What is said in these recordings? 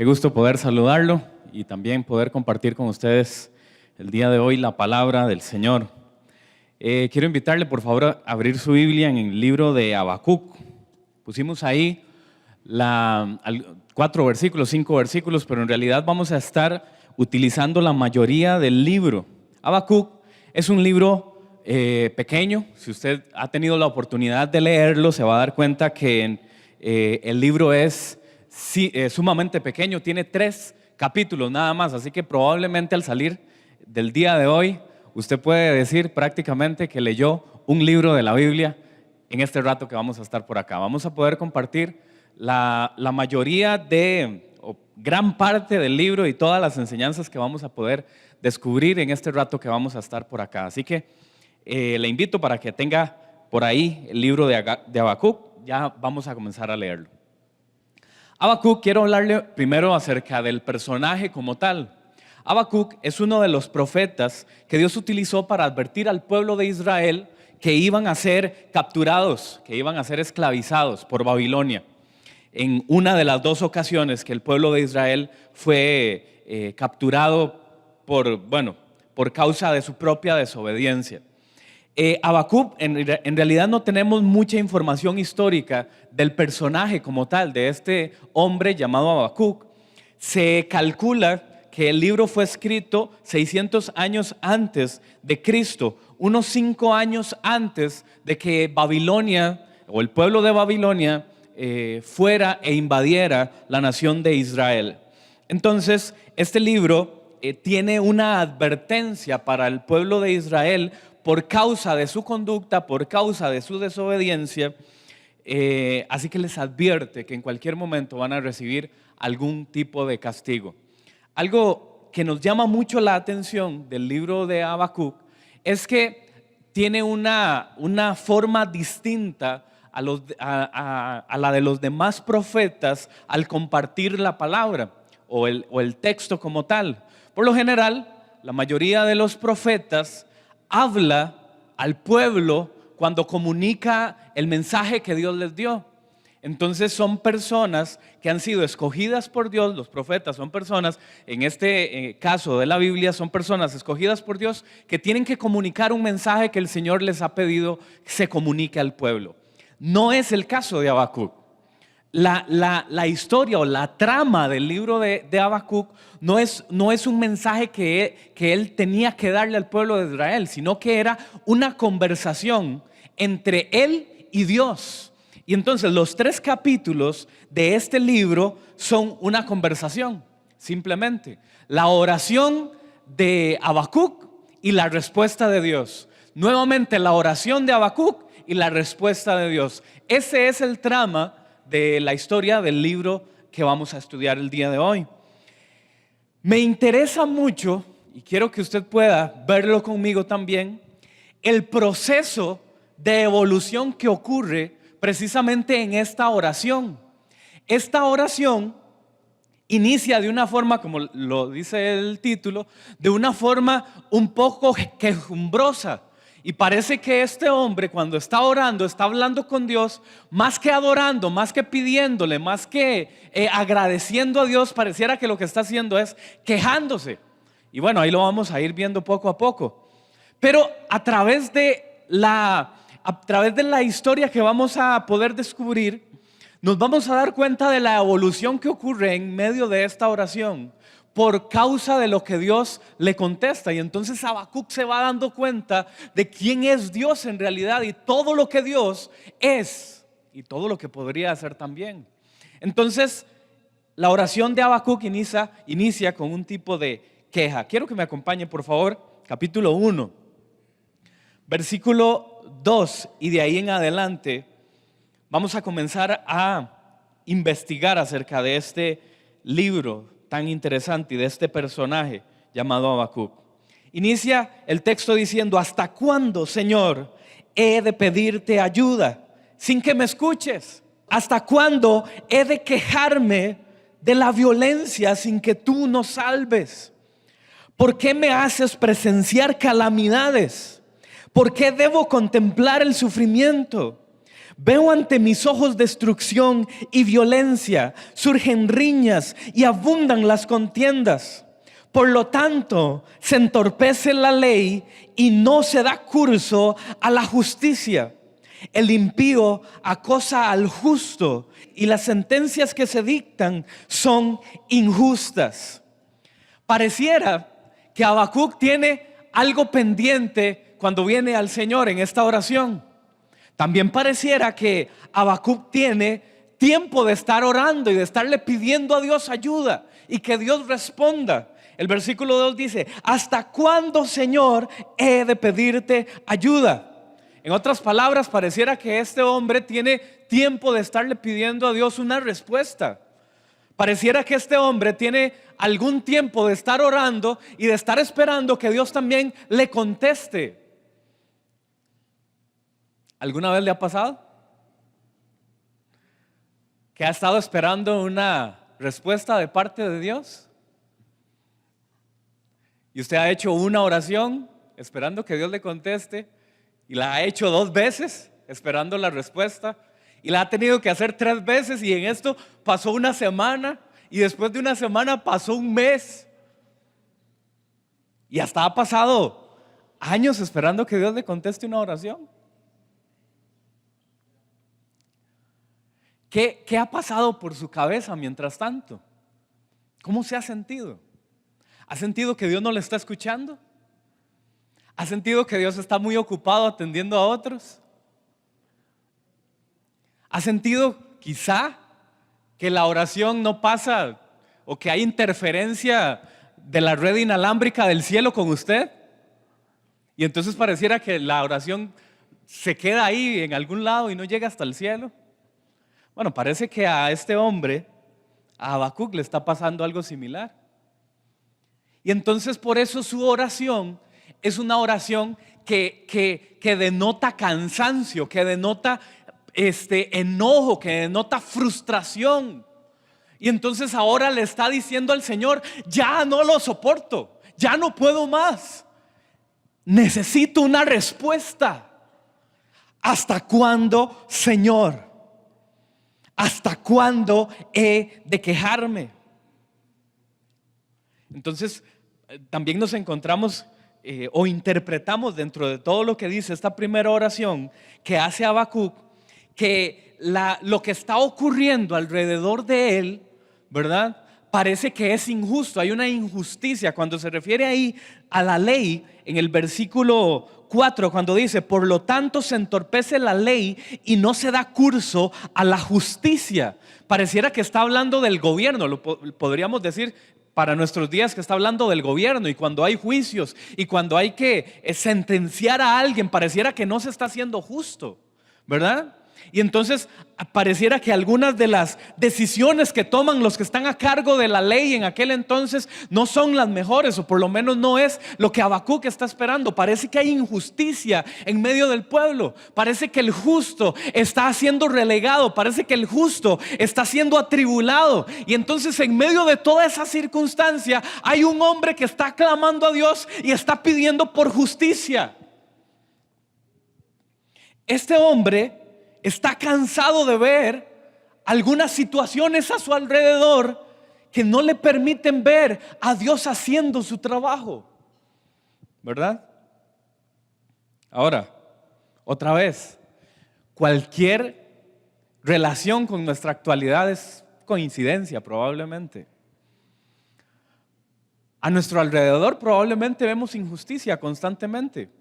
Qué gusto poder saludarlo y también poder compartir con ustedes el día de hoy la palabra del Señor. Quiero invitarle por favor a abrir su Biblia en el libro de Habacuc. Pusimos ahí 4 versículos, 5 versículos, pero en realidad vamos a estar utilizando la mayoría del libro. Habacuc es un libro pequeño. Si usted ha tenido la oportunidad de leerlo, se va a dar cuenta que el libro es sumamente pequeño, tiene 3 capítulos nada más, así que probablemente al salir del día de hoy usted puede decir prácticamente que leyó un libro de la Biblia en este rato que vamos a estar por acá. Vamos a poder compartir la mayoría o gran parte del libro y todas las enseñanzas que vamos a poder descubrir en este rato que vamos a estar por acá. Así que le invito para que tenga por ahí el libro de Habacuc. Ya vamos a comenzar a leerlo. Habacuc, quiero hablarle primero acerca del personaje como tal. Habacuc es uno de los profetas que Dios utilizó para advertir al pueblo de Israel que iban a ser capturados, que iban a ser esclavizados por Babilonia. En una de las 2 ocasiones que el pueblo de Israel fue capturado por causa de su propia desobediencia. Habacuc, en realidad no tenemos mucha información histórica del personaje como tal, de este hombre llamado Habacuc. Se calcula que el libro fue escrito 600 años antes de Cristo, unos 5 años antes de que Babilonia o el pueblo de Babilonia fuera e invadiera la nación de Israel. Entonces, este libro tiene una advertencia para el pueblo de Israel por causa de su conducta, por causa de su desobediencia, así que les advierte que en cualquier momento van a recibir algún tipo de castigo. Algo que nos llama mucho la atención del libro de Habacuc es que tiene una forma distinta a la de los demás profetas al compartir la palabra o el texto como tal. Por lo general, la mayoría de los profetas habla al pueblo cuando comunica el mensaje que Dios les dio. Entonces son personas que han sido escogidas por Dios. Los profetas son personas, en este caso de la Biblia, son personas escogidas por Dios que tienen que comunicar un mensaje que el Señor les ha pedido que se comunique al pueblo. No es el caso de Habacuc. La historia o la trama del libro de Habacuc no es un mensaje que él tenía que darle al pueblo de Israel, sino que era una conversación entre él y Dios. Y entonces los 3 capítulos de este libro son una conversación, simplemente. La oración de Habacuc y la respuesta de Dios. Nuevamente la oración de Habacuc y la respuesta de Dios. Ese es el trama de la historia del libro que vamos a estudiar el día de hoy. Me interesa mucho, y quiero que usted pueda verlo conmigo también, el proceso de evolución que ocurre precisamente en esta oración. Esta oración inicia de una forma, como lo dice el título, de una forma un poco quejumbrosa. Y parece que este hombre, cuando está orando, está hablando con Dios, más que adorando, más que pidiéndole, más que agradeciendo a Dios, pareciera que lo que está haciendo es quejándose. Y bueno, ahí lo vamos a ir viendo poco a poco. Pero a través de la historia que vamos a poder descubrir, nos vamos a dar cuenta de la evolución que ocurre en medio de esta oración por causa de lo que Dios le contesta. Y entonces Habacuc se va dando cuenta de quién es Dios en realidad y todo lo que Dios es y todo lo que podría hacer también. Entonces la oración de Habacuc inicia con un tipo de queja. Quiero que me acompañe por favor, capítulo 1, versículo 2, y de ahí en adelante vamos a comenzar a investigar acerca de este libro tan interesante y de este personaje llamado Habacuc. Inicia el texto diciendo: ¿hasta cuándo, Señor, he de pedirte ayuda sin que me escuches? ¿Hasta cuándo he de quejarme de la violencia sin que tú nos salves? ¿Por qué me haces presenciar calamidades? ¿Por qué debo contemplar el sufrimiento? Veo ante mis ojos destrucción y violencia, surgen riñas y abundan las contiendas. Por lo tanto, se entorpece la ley y no se da curso a la justicia. El impío acosa al justo y las sentencias que se dictan son injustas. Pareciera que Habacuc tiene algo pendiente cuando viene al Señor en esta oración. También pareciera que Habacuc tiene tiempo de estar orando y de estarle pidiendo a Dios ayuda y que Dios responda. El versículo 2 dice: ¿hasta cuándo, Señor, he de pedirte ayuda? En otras palabras, pareciera que este hombre tiene tiempo de estarle pidiendo a Dios una respuesta. Pareciera que este hombre tiene algún tiempo de estar orando y de estar esperando que Dios también le conteste. ¿Alguna vez le ha pasado que ha estado esperando una respuesta de parte de Dios? Y usted ha hecho una oración esperando que Dios le conteste, y la ha hecho 2 veces esperando la respuesta, y la ha tenido que hacer 3 veces, y en esto pasó una semana, y después de una semana pasó un mes, y hasta ha pasado años esperando que Dios le conteste una oración. ¿Qué ha pasado por su cabeza mientras tanto? ¿Cómo se ha sentido? ¿Ha sentido que Dios no le está escuchando? ¿Ha sentido que Dios está muy ocupado atendiendo a otros? ¿Ha sentido quizá que la oración no pasa o que hay interferencia de la red inalámbrica del cielo con usted? Y entonces pareciera que la oración se queda ahí en algún lado y no llega hasta el cielo. Bueno, parece que a este hombre, a Habacuc, le está pasando algo similar. Y entonces por eso su oración es una oración que denota cansancio, que denota enojo, que denota frustración. Y entonces ahora le está diciendo al Señor: ya no lo soporto, ya no puedo más, necesito una respuesta. ¿Hasta cuándo, Señor? ¿Hasta cuándo he de quejarme? Entonces también nos encontramos o interpretamos dentro de todo lo que dice esta primera oración que hace Habacuc, que lo que está ocurriendo alrededor de él, ¿verdad?, parece que es injusto, hay una injusticia. Cuando se refiere ahí a la ley, en el versículo 4, cuando dice: por lo tanto se entorpece la ley y no se da curso a la justicia, pareciera que está hablando del gobierno. Podríamos decir para nuestros días que está hablando del gobierno, y cuando hay juicios y cuando hay que sentenciar a alguien, pareciera que no se está haciendo justo, ¿verdad? Y entonces pareciera que algunas de las decisiones que toman los que están a cargo de la ley en aquel entonces no son las mejores, o por lo menos no es lo que Habacuc está esperando. Parece que hay injusticia en medio del pueblo, parece que el justo está siendo relegado, parece que el justo está siendo atribulado. Y entonces en medio de toda esa circunstancia hay un hombre que está clamando a Dios y está pidiendo por justicia. Este hombre está cansado de ver algunas situaciones a su alrededor que no le permiten ver a Dios haciendo su trabajo, ¿verdad? Ahora, otra vez, cualquier relación con nuestra actualidad es coincidencia, probablemente. A nuestro alrededor probablemente vemos injusticia constantemente,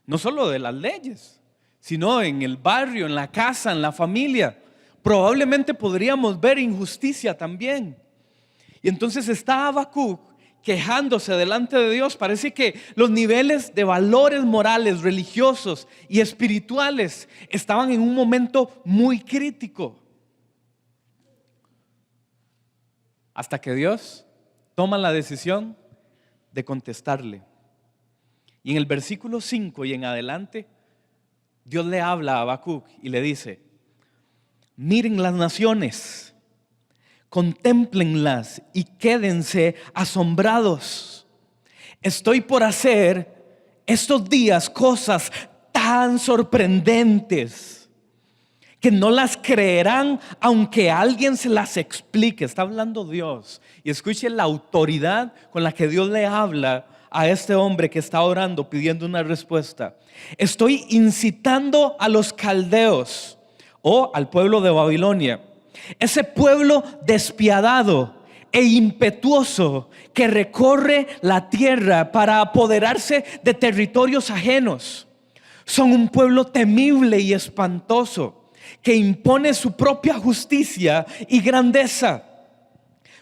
no solo de las leyes, sino en el barrio, en la casa, en la familia. Probablemente podríamos ver injusticia también. Y entonces está Habacuc quejándose delante de Dios. Parece que los niveles de valores morales, religiosos y espirituales estaban en un momento muy crítico. Hasta que Dios toma la decisión de contestarle. Y en el versículo 5 y en adelante, Dios le habla a Habacuc y le dice: miren las naciones, contémplenlas y quédense asombrados. Estoy por hacer estos días cosas tan sorprendentes. que no las creerán aunque alguien se las explique. Está hablando Dios. Y escuche la autoridad con la que Dios le habla a este hombre que está orando pidiendo una respuesta. Estoy incitando a los caldeos o al pueblo de Babilonia, ese pueblo despiadado e impetuoso que recorre la tierra para apoderarse de territorios ajenos. Son un pueblo temible y espantoso que impone su propia justicia y grandeza.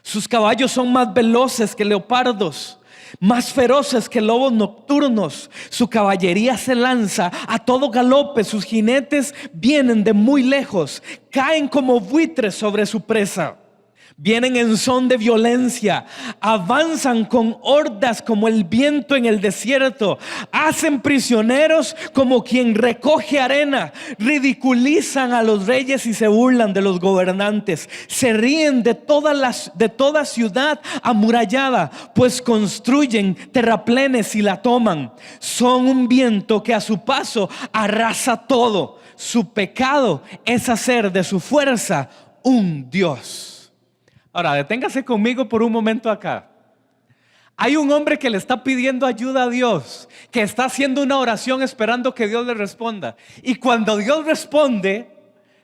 Sus caballos son más veloces que leopardos, más feroces que lobos nocturnos. Su caballería se lanza a todo galope. Sus jinetes vienen de muy lejos, caen como buitres sobre su presa. Vienen en son de violencia, avanzan con hordas como el viento en el desierto, hacen prisioneros como quien recoge arena, ridiculizan a los reyes y se burlan de los gobernantes, se ríen de toda ciudad amurallada, pues construyen terraplenes y la toman. Son un viento que a su paso arrasa todo. Su pecado es hacer de su fuerza un Dios. Ahora, deténgase conmigo por un momento acá. Hay un hombre que le está pidiendo ayuda a Dios, que está haciendo una oración esperando que Dios le responda. Y cuando Dios responde,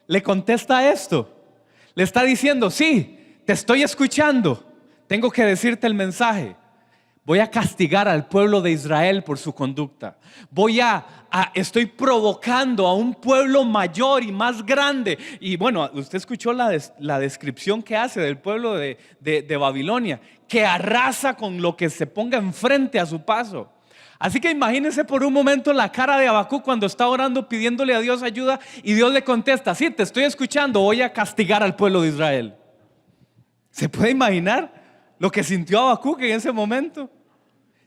le contesta esto. Le está diciendo: sí, te estoy escuchando. Tengo que decirte el mensaje. Voy a castigar al pueblo de Israel por su conducta. Estoy provocando a un pueblo mayor y más grande. Y bueno, usted escuchó la descripción que hace del pueblo de Babilonia, que arrasa con lo que se ponga enfrente a su paso. Así que imagínese por un momento la cara de Habacuc cuando está orando pidiéndole a Dios ayuda y Dios le contesta: sí, te estoy escuchando, voy a castigar al pueblo de Israel. ¿Se puede imaginar lo que sintió Habacuc en ese momento?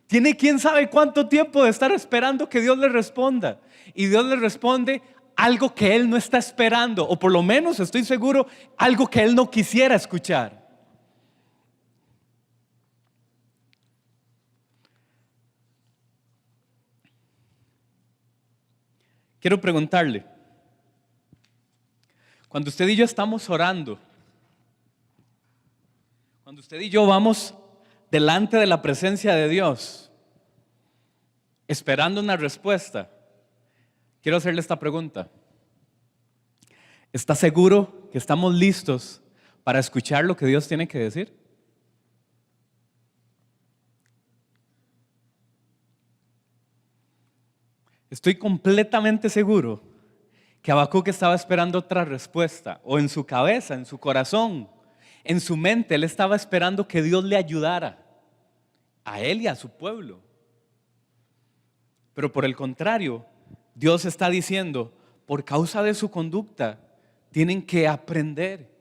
Tiene quién sabe cuánto tiempo de estar esperando que Dios le responda. Y Dios le responde algo que él no está esperando, o por lo menos estoy seguro, algo que él no quisiera escuchar. Quiero preguntarle, cuando usted y yo estamos orando, cuando usted y yo vamos delante de la presencia de Dios, esperando una respuesta, quiero hacerle esta pregunta: ¿está seguro que estamos listos para escuchar lo que Dios tiene que decir? Estoy completamente seguro que Habacuc estaba esperando otra respuesta, o en su cabeza, en su corazón, en su mente, él estaba esperando que Dios le ayudara a él y a su pueblo. Pero por el contrario, Dios está diciendo: por causa de su conducta tienen que aprender.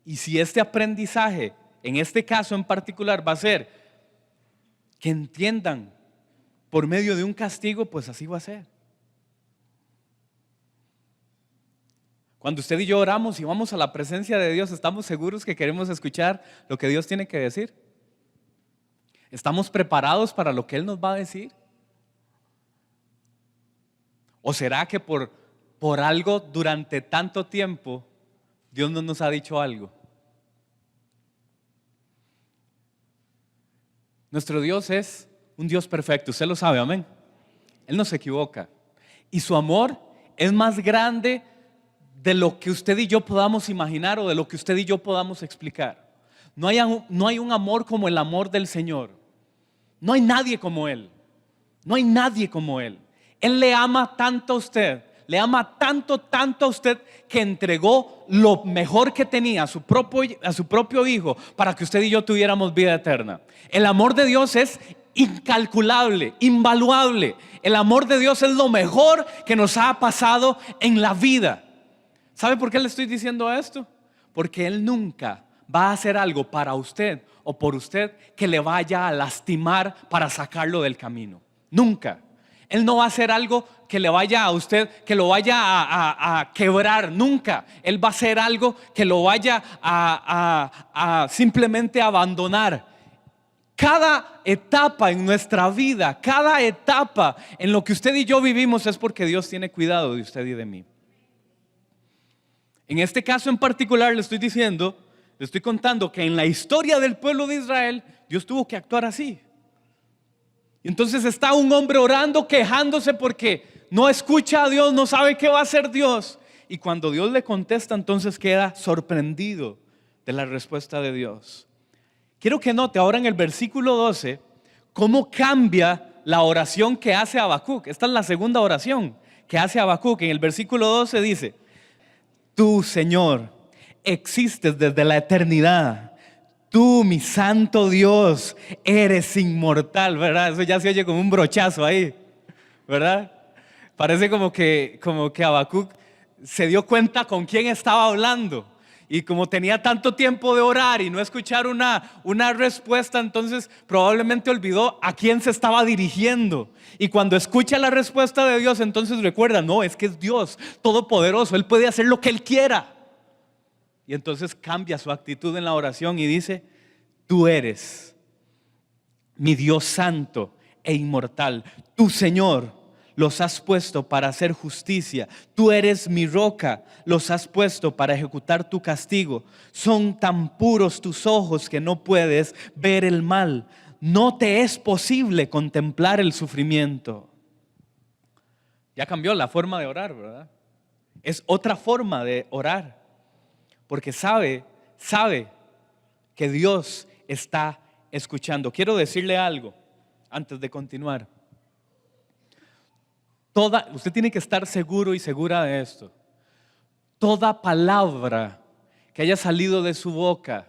Y si este aprendizaje, en este caso en particular, va a ser que entiendan por medio de un castigo, pues así va a ser. Cuando usted y yo oramos y vamos a la presencia de Dios, ¿estamos seguros que queremos escuchar lo que Dios tiene que decir? ¿Estamos preparados para lo que Él nos va a decir? ¿O será que por algo durante tanto tiempo Dios no nos ha dicho algo? Nuestro Dios es un Dios perfecto, usted lo sabe, amén. Él no se equivoca. Y su amor es más grande de lo que usted y yo podamos imaginar o de lo que usted y yo podamos explicar. No hay un amor como el amor del Señor. No hay nadie como Él. No hay nadie como Él. Él le ama tanto a usted, le ama tanto a usted, que entregó lo mejor que tenía, a su propio Hijo, para que usted y yo tuviéramos vida eterna. El amor de Dios es incalculable, invaluable. El amor de Dios es lo mejor que nos ha pasado en la vida. ¿Sabe por qué le estoy diciendo esto? Porque Él nunca va a hacer algo para usted o por usted que le vaya a lastimar para sacarlo del camino. Nunca. Él no va a hacer algo que le vaya a usted, que lo vaya a quebrar. Nunca. Él va a hacer algo que lo vaya a simplemente abandonar. Cada etapa en nuestra vida, cada etapa en lo que usted y yo vivimos, es porque Dios tiene cuidado de usted y de mí. En este caso en particular le estoy contando que en la historia del pueblo de Israel, Dios tuvo que actuar así. Y entonces está un hombre orando, quejándose porque no escucha a Dios, no sabe qué va a hacer Dios. Y cuando Dios le contesta, entonces queda sorprendido de la respuesta de Dios. Quiero que note ahora en el versículo 12 cómo cambia la oración que hace Habacuc. Esta es la segunda oración que hace Habacuc. En el versículo 12 dice: Tú, Señor, existes desde la eternidad. Tú, mi santo Dios, eres inmortal, ¿verdad? Eso ya se oye como un brochazo ahí, ¿verdad? Parece como que Habacuc se dio cuenta con quién estaba hablando. Y como tenía tanto tiempo de orar y no escuchar una respuesta, entonces probablemente olvidó a quién se estaba dirigiendo. Y cuando escucha la respuesta de Dios, entonces recuerda, no, es que es Dios todopoderoso, Él puede hacer lo que Él quiera. Y entonces cambia su actitud en la oración y dice: Tú eres mi Dios santo e inmortal. Tú, Señor, los has puesto para hacer justicia. Tú eres mi roca, los has puesto para ejecutar tu castigo. Son tan puros tus ojos que no puedes ver el mal. No te es posible contemplar el sufrimiento. Ya cambió la forma de orar, ¿verdad? Es otra forma de orar. Porque sabe que Dios está escuchando. Quiero decirle algo antes de continuar. Usted tiene que estar seguro y segura de esto. Toda palabra que haya salido de su boca,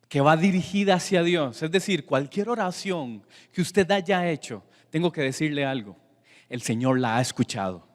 que va dirigida hacia Dios, es decir, cualquier oración que usted haya hecho, tengo que decirle algo: el Señor la ha escuchado.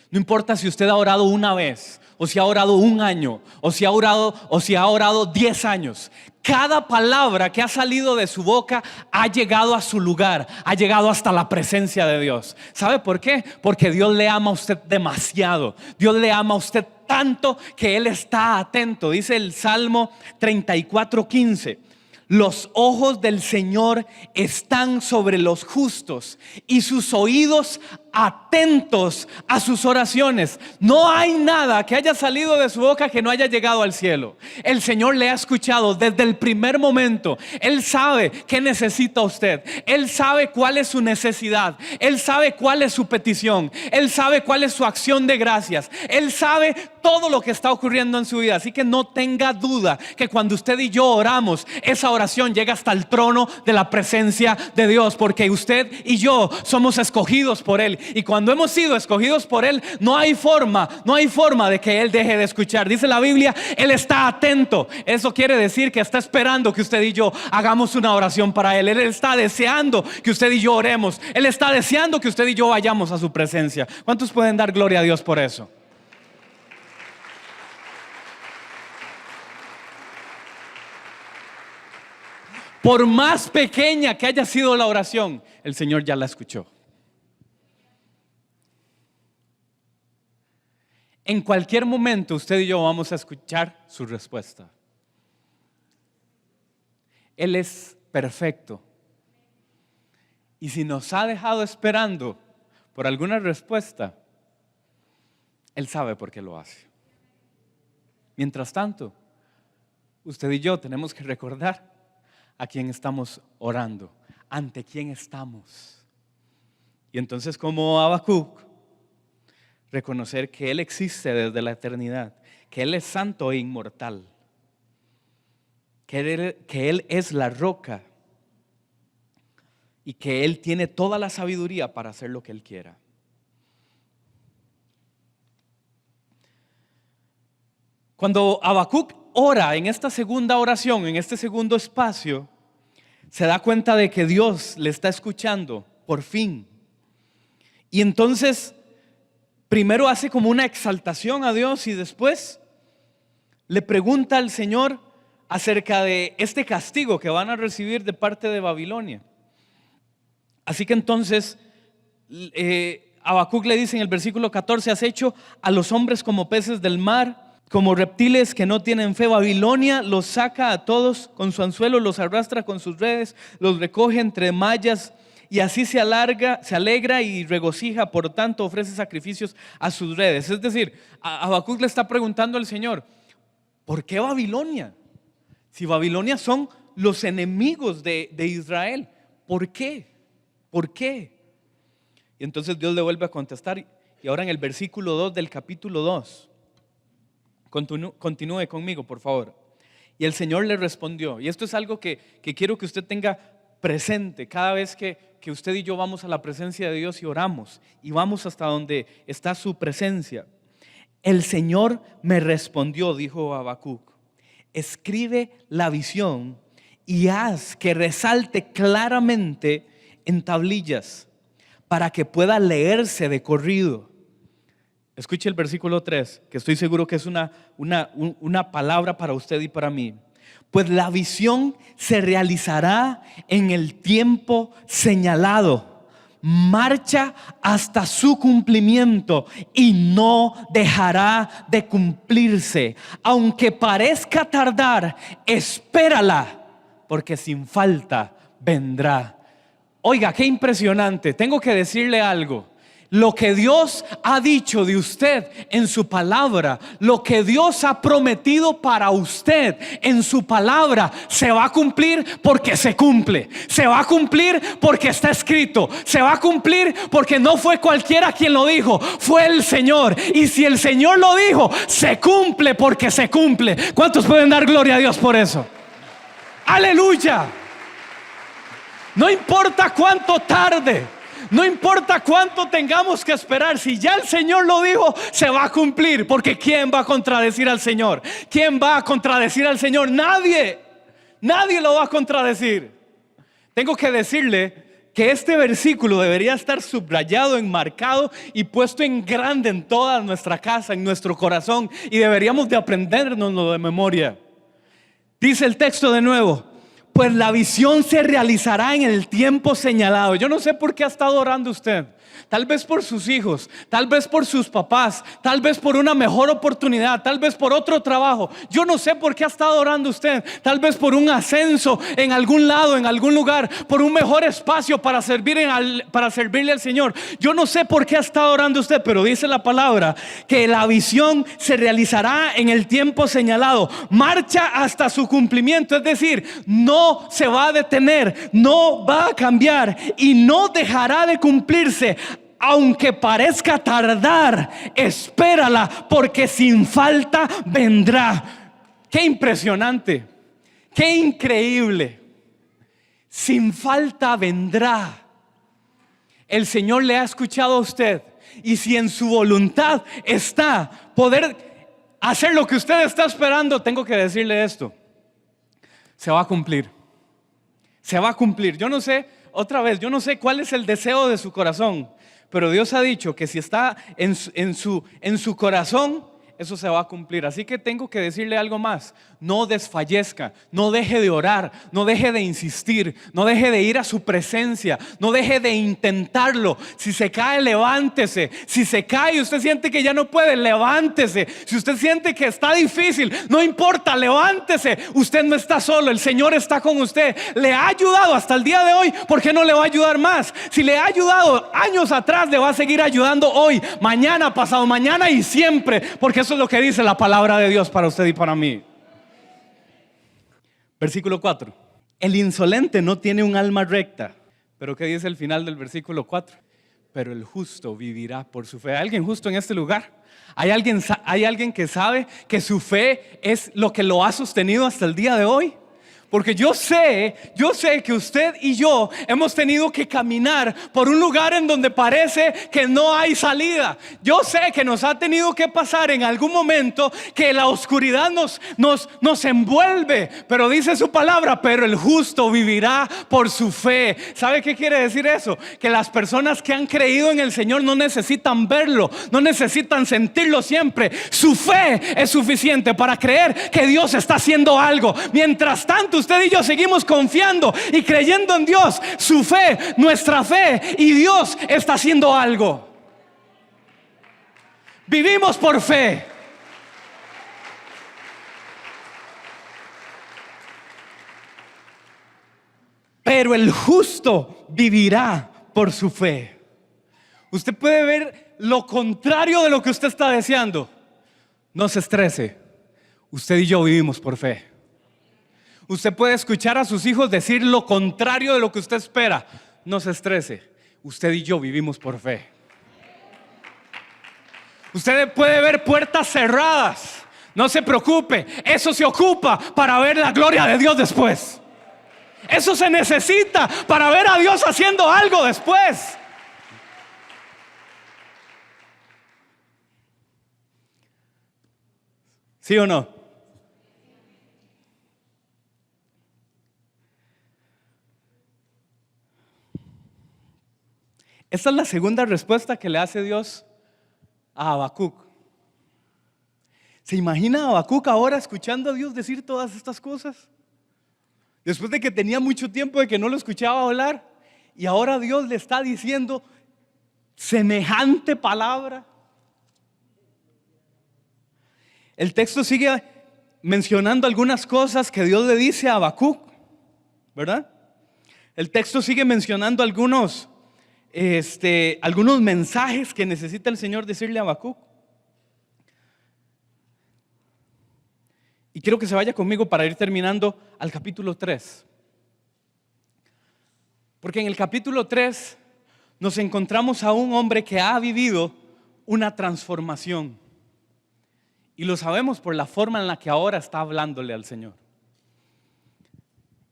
No importa si usted ha orado una vez, o si ha orado un año, o si ha orado 10 años. Cada palabra que ha salido de su boca ha llegado a su lugar, ha llegado hasta la presencia de Dios. ¿Sabe por qué? Porque Dios le ama a usted demasiado. Dios le ama a usted tanto que Él está atento. Dice el Salmo 34:15: Los ojos del Señor están sobre los justos y sus oídos atentos a sus oraciones. No hay nada que haya salido de su boca que no haya llegado al cielo. El Señor le ha escuchado desde el primer momento. Él sabe qué necesita usted. Él sabe cuál es su necesidad. Él sabe cuál es su petición. Él sabe cuál es su acción de gracias. Él sabe todo lo que está ocurriendo en su vida. Así que no tenga duda que cuando usted y yo oramos, esa oración llega hasta el trono de la presencia de Dios, porque usted y yo somos escogidos por Él. Y cuando hemos sido escogidos por Él, no hay forma de que Él deje de escuchar. Dice la Biblia, Él está atento. Eso quiere decir que está esperando que usted y yo hagamos una oración para Él. Él está deseando que usted y yo oremos. Él está deseando que usted y yo vayamos a su presencia. ¿Cuántos pueden dar gloria a Dios por eso? Por más pequeña que haya sido la oración, el Señor ya la escuchó. En cualquier momento usted y yo vamos a escuchar su respuesta. Él es perfecto. Y si nos ha dejado esperando por alguna respuesta, Él sabe por qué lo hace. Mientras tanto, usted y yo tenemos que recordar a quién estamos orando, ante quién estamos. Y entonces, como Habacuc, reconocer que Él existe desde la eternidad, que Él es santo e inmortal, que Él es la roca y que Él tiene toda la sabiduría para hacer lo que Él quiera. Cuando Habacuc ora en esta segunda oración, en este segundo espacio, se da cuenta de que Dios le está escuchando por fin. Y entonces primero hace como una exaltación a Dios y después le pregunta al Señor acerca de este castigo que van a recibir de parte de Babilonia. Así que entonces Habacuc le dice en el versículo 14: has hecho a los hombres como peces del mar, como reptiles que no tienen fe. Babilonia los saca a todos con su anzuelo, los arrastra con sus redes, los recoge entre mallas y así se alegra y regocija, por tanto ofrece sacrificios a sus redes. Es decir, Habacuc le está preguntando al Señor, ¿por qué Babilonia? Si Babilonia son los enemigos de Israel, ¿por qué? ¿Por qué? Y entonces Dios le vuelve a contestar, y ahora en el versículo 2 del capítulo 2, continúe conmigo, por favor. Y el Señor le respondió, y esto es algo que quiero que usted tenga presente cada vez que usted y yo vamos a la presencia de Dios y oramos, y vamos hasta donde está su presencia. El Señor me respondió, dijo Habacuc, escribe la visión y haz que resalte claramente en tablillas para que pueda leerse de corrido. Escuche el versículo 3, que estoy seguro que es una palabra para usted y para mí. Pues la visión se realizará en el tiempo señalado. Marcha hasta su cumplimiento y no dejará de cumplirse. Aunque parezca tardar, espérala, porque sin falta vendrá. Oiga, qué impresionante. Tengo que decirle algo. Lo que Dios ha dicho de usted en su palabra, lo que Dios ha prometido para usted en su palabra, se va a cumplir porque se cumple. Se va a cumplir porque está escrito. Se va a cumplir porque no fue cualquiera quien lo dijo, fue el Señor. Y si el Señor lo dijo, se cumple porque se cumple. ¿Cuántos pueden dar gloria a Dios por eso? ¡Aleluya! No importa cuánto tarde, no importa cuánto tengamos que esperar, si ya el Señor lo dijo, se va a cumplir. Porque ¿quién va a contradecir al Señor? ¿Quién va a contradecir al Señor? Nadie. Nadie lo va a contradecir. Tengo que decirle que este versículo debería estar subrayado, enmarcado y puesto en grande en toda nuestra casa, en nuestro corazón, y deberíamos de aprendernoslo de memoria. Dice el texto de nuevo, pues la visión se realizará en el tiempo señalado. Yo no sé por qué ha estado orando usted. Tal vez por sus hijos, tal vez por sus papás, tal vez por una mejor oportunidad, tal vez por otro trabajo. Yo no sé por qué ha estado orando usted. Tal vez por un ascenso en algún lado, en algún lugar, por un mejor espacio para servirle al Señor. Yo no sé por qué ha estado orando usted, pero dice la palabra que la visión se realizará en el tiempo señalado. Marcha hasta su cumplimiento, es decir, no se va a detener, no va a cambiar y no dejará de cumplirse. Aunque parezca tardar, espérala, porque sin falta vendrá. Qué impresionante, qué increíble. Sin falta vendrá. El Señor le ha escuchado a usted, y si en su voluntad está poder hacer lo que usted está esperando, tengo que decirle esto: se va a cumplir. Se va a cumplir. Yo no sé, otra vez, yo no sé cuál es el deseo de su corazón, pero Dios ha dicho que si está en su corazón, eso se va a cumplir. Así que tengo que decirle algo más: no desfallezca, no deje de orar, no deje de insistir, no deje de ir a su presencia, no deje de intentarlo. Si se cae, levántese. Si se cae y usted siente que ya no puede, levántese. Si usted siente que está difícil, no importa, levántese. Usted no está solo, el Señor está con usted. Le ha ayudado hasta el día de hoy, ¿por qué no le va a ayudar más? Si le ha ayudado años atrás, le va a seguir ayudando hoy, mañana, pasado mañana y siempre, porque eso es lo que dice la palabra de Dios para usted y para mí. Versículo 4. El insolente no tiene un alma recta. Pero ¿qué dice el final del versículo 4? Pero el justo vivirá por su fe. ¿Hay alguien justo en este lugar? ¿Hay alguien que sabe que su fe es lo que lo ha sostenido hasta el día de hoy? Porque yo sé que usted y yo hemos tenido que caminar por un lugar en donde parece que no hay salida. Yo sé que nos ha tenido que pasar en algún momento que la oscuridad nos envuelve. Pero dice su palabra, pero el justo vivirá por su fe. ¿Sabe qué quiere decir eso? Que las personas que han creído en el Señor no necesitan verlo, no necesitan sentirlo siempre. Su fe es suficiente para creer que Dios está haciendo algo. Mientras tanto, usted y yo seguimos confiando y creyendo en Dios. Su fe, nuestra fe, y Dios está haciendo algo. Vivimos por fe. pero el justo vivirá por su fe. Usted puede ver lo contrario de lo que usted está deseando. No se estrese. Usted y yo vivimos por fe. Usted puede escuchar a sus hijos decir lo contrario de lo que usted espera. No se estrese. Usted y yo vivimos por fe. Usted puede ver puertas cerradas. No se preocupe. Eso se ocupa para ver la gloria de Dios después. Eso se necesita para ver a Dios haciendo algo después. ¿Sí o no? Esta es la segunda respuesta que le hace Dios a Habacuc. ¿Se imagina a Habacuc ahora escuchando a Dios decir todas estas cosas? Después de que tenía mucho tiempo de que no lo escuchaba hablar, y ahora Dios le está diciendo semejante palabra. El texto sigue mencionando algunas cosas que Dios le dice a Habacuc, ¿verdad? El texto sigue mencionando algunos mensajes que necesita el Señor decirle a Habacuc. Y quiero que se vaya conmigo para ir terminando al capítulo 3. Porque en el capítulo 3 nos encontramos a un hombre que ha vivido una transformación. Y lo sabemos por la forma en la que ahora está hablándole al Señor.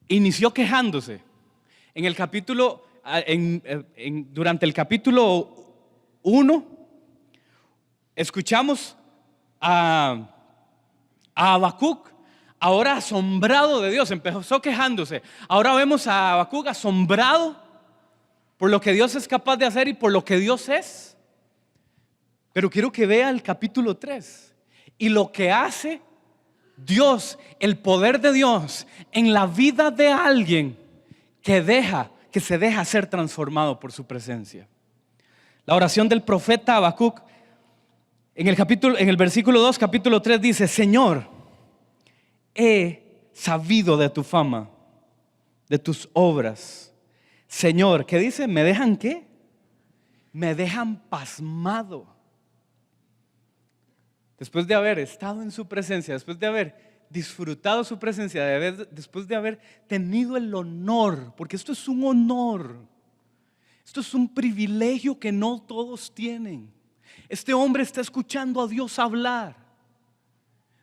Inició quejándose. En el capítulo, durante el capítulo 1, escuchamos a Habacuc, ahora asombrado de Dios. Empezó quejándose. Ahora vemos a Habacuc asombrado por lo que Dios es capaz de hacer y por lo que Dios es. Pero quiero que vea el capítulo 3 y lo que hace Dios, el poder de Dios en la vida de alguien que se deja ser transformado por su presencia. La oración del profeta Habacuc en el versículo 2, capítulo 3 dice: Señor, he sabido de tu fama, de tus obras. Señor, ¿qué dice? ¿Me dejan qué? Me dejan pasmado. Después de haber estado en su presencia, después de haber disfrutado su presencia, después de haber tenido el honor, porque esto es un honor, esto es un privilegio que no todos tienen. Este hombre está escuchando a Dios hablar.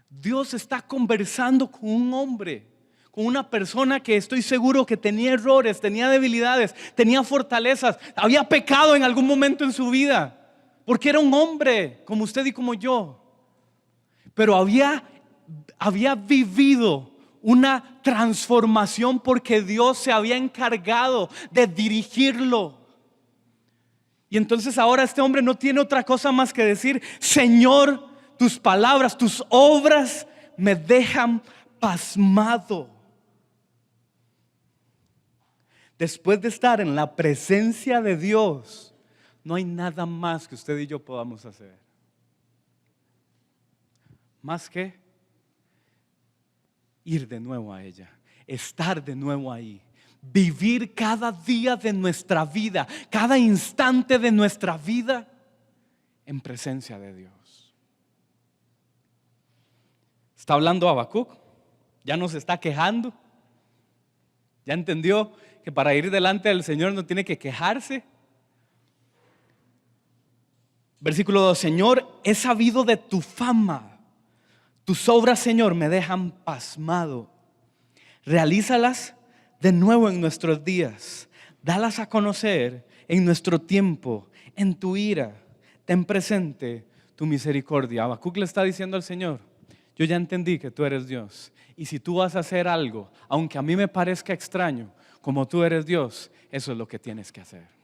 Dios está conversando con un hombre, con una persona que estoy seguro que tenía errores, tenía debilidades, tenía fortalezas, había pecado en algún momento en su vida, porque era un hombre como usted y como yo. Pero había vivido una transformación porque Dios se había encargado de dirigirlo. Y entonces ahora este hombre no tiene otra cosa más que decir: Señor, tus palabras, tus obras me dejan pasmado. Después de estar en la presencia de Dios, no hay nada más que usted y yo podamos hacer. Más que ir de nuevo a ella, estar de nuevo ahí, vivir cada día de nuestra vida, cada instante de nuestra vida en presencia de Dios. Está hablando Habacuc, ya no se está quejando, ya entendió que para ir delante del Señor no tiene que quejarse. Versículo 2: Señor, he sabido de tu fama. Tus obras, Señor, me dejan pasmado. Realízalas de nuevo en nuestros días. Dalas a conocer en nuestro tiempo. En tu ira, ten presente tu misericordia. Habacuc le está diciendo al Señor: yo ya entendí que tú eres Dios. Y si tú vas a hacer algo, aunque a mí me parezca extraño, como tú eres Dios, eso es lo que tienes que hacer.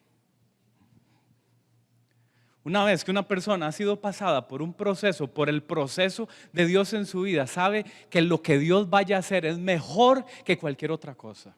Una vez que una persona ha sido pasada por un proceso, por el proceso de Dios en su vida, sabe que lo que Dios vaya a hacer es mejor que cualquier otra cosa.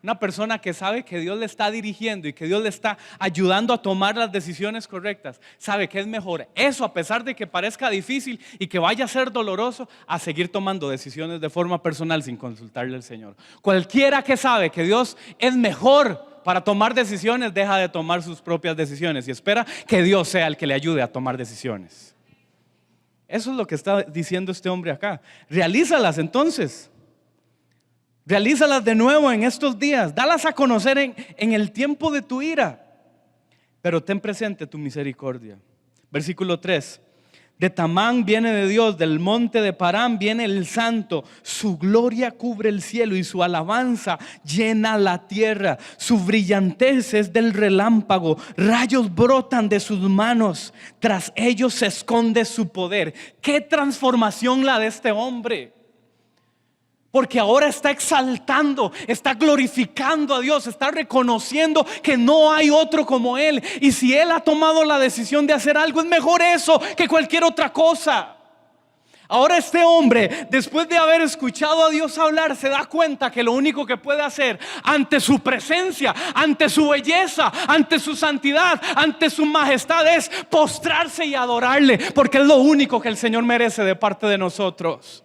Una persona que sabe que Dios le está dirigiendo y que Dios le está ayudando a tomar las decisiones correctas, sabe que es mejor eso, a pesar de que parezca difícil y que vaya a ser doloroso, a seguir tomando decisiones de forma personal sin consultarle al Señor. Cualquiera que sabe que Dios es mejor para tomar decisiones, deja de tomar sus propias decisiones y espera que Dios sea el que le ayude a tomar decisiones. Eso es lo que está diciendo este hombre acá. Realízalas entonces. Realízalas de nuevo en estos días. Dalas a conocer en el tiempo de tu ira. Pero ten presente tu misericordia. Versículo 3. De Tamán viene de Dios, del monte de Parán viene el santo. Su gloria cubre el cielo y su alabanza llena la tierra. Su brillantez es del relámpago. Rayos brotan de sus manos. Tras ellos se esconde su poder. ¿Qué transformación la de este hombre? Porque ahora está exaltando, está glorificando a Dios, está reconociendo que no hay otro como Él. Y si Él ha tomado la decisión de hacer algo, es mejor eso que cualquier otra cosa. Ahora este hombre, después de haber escuchado a Dios hablar, se da cuenta que lo único que puede hacer ante su presencia, ante su belleza, ante su santidad, ante su majestad, es postrarse y adorarle, porque es lo único que el Señor merece de parte de nosotros.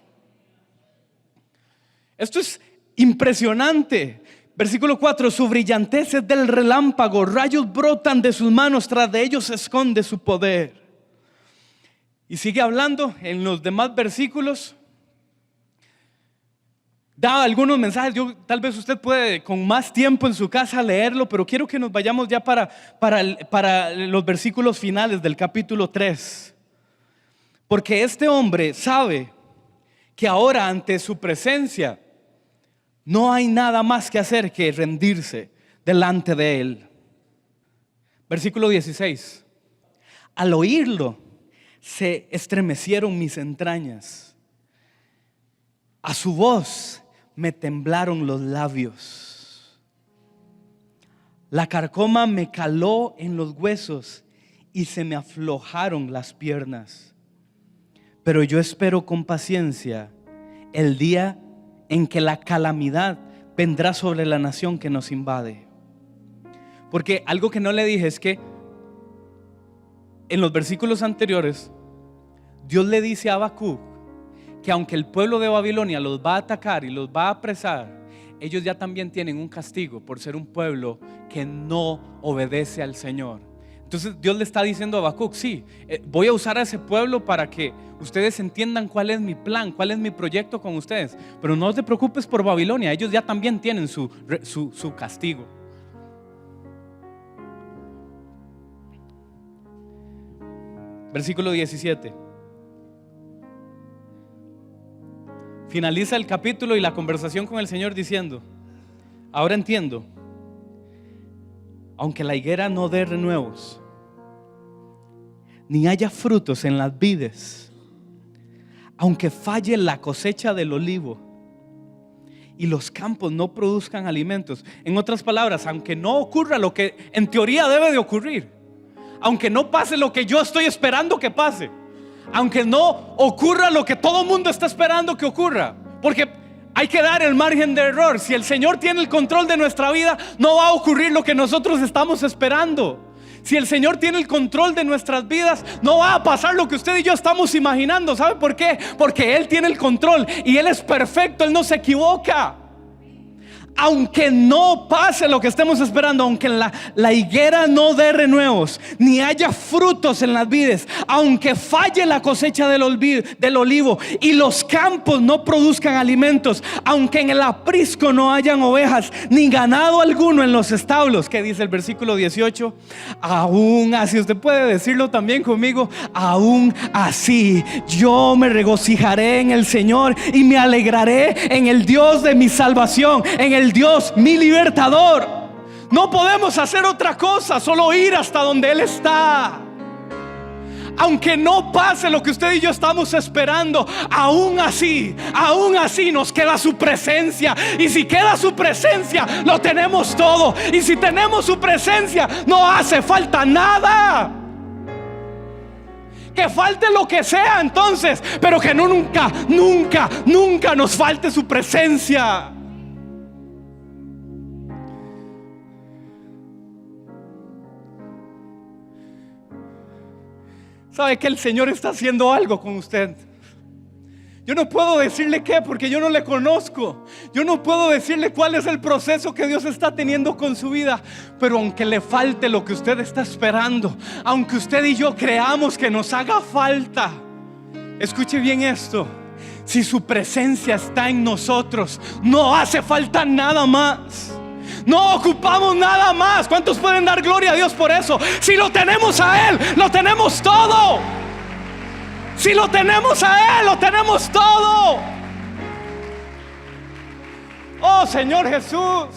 Esto es impresionante. Versículo 4. Su brillantez es del relámpago. Rayos brotan de sus manos. Tras de ellos se esconde su poder. Y sigue hablando en los demás versículos. Da algunos mensajes. Tal vez usted puede con más tiempo en su casa leerlo, pero quiero que nos vayamos ya para los versículos finales del capítulo 3. Porque este hombre sabe que ahora ante su presencia no hay nada más que hacer que rendirse delante de Él. Versículo 16. Al oírlo se estremecieron mis entrañas. A su voz me temblaron los labios. La carcoma me caló en los huesos y se me aflojaron las piernas. Pero yo espero con paciencia el día en que la calamidad vendrá sobre la nación que nos invade. Porque algo que no le dije es que en los versículos anteriores Dios le dice a Habacuc que aunque el pueblo de Babilonia los va a atacar y los va a apresar, ellos ya también tienen un castigo por ser un pueblo que no obedece al Señor. Entonces Dios le está diciendo a Habacuc: sí, voy a usar a ese pueblo para que ustedes entiendan cuál es mi plan, cuál es mi proyecto con ustedes. Pero no te preocupes por Babilonia, ellos ya también tienen su castigo. Versículo 17. Finaliza el capítulo y la conversación con el Señor diciendo: ahora entiendo. Aunque la higuera no dé renuevos, ni haya frutos en las vides, aunque falle la cosecha del olivo y los campos no produzcan alimentos. En otras palabras, aunque no ocurra lo que en teoría debe de ocurrir, aunque no pase lo que yo estoy esperando que pase, aunque no ocurra lo que todo el mundo está esperando que ocurra, porque hay que dar el margen de error. Si el Señor tiene el control de nuestra vida, no va a ocurrir lo que nosotros estamos esperando. Si el Señor tiene el control de nuestras vidas, no va a pasar lo que usted y yo estamos imaginando. ¿Sabe por qué? Porque Él tiene el control y Él es perfecto, Él no se equivoca. Aunque no pase lo que estemos esperando, aunque la higuera no dé renuevos, ni haya frutos en las vides, aunque falle la cosecha del olivo y los campos no produzcan alimentos, aunque en el aprisco no hayan ovejas ni ganado alguno en los establos, ¿qué dice el versículo 18? Aún así, usted puede decirlo también conmigo: aún así yo me regocijaré en el Señor y me alegraré en el Dios de mi salvación, en el Dios mi libertador. No podemos hacer otra cosa, solo ir hasta donde Él está. Aunque no pase lo que usted y yo estamos esperando, aún así nos queda su presencia. Y si queda su presencia, lo tenemos todo. Y si tenemos su presencia, no hace falta nada. Que falte lo que sea entonces, pero que nunca nos falte su presencia. sabe que el Señor está haciendo algo con usted. Yo no puedo decirle qué, porque yo no le conozco. Yo no puedo decirle cuál es el proceso que Dios está teniendo con su vida. Pero aunque le falte lo que usted está esperando, aunque usted y yo creamos que nos haga falta, escuche bien esto: si su presencia está en nosotros, no hace falta nada más. No ocupamos nada más. ¿Cuántos pueden dar gloria a Dios por eso? Si lo tenemos a Él, lo tenemos todo. Si lo tenemos a Él, lo tenemos todo. Oh Señor Jesús.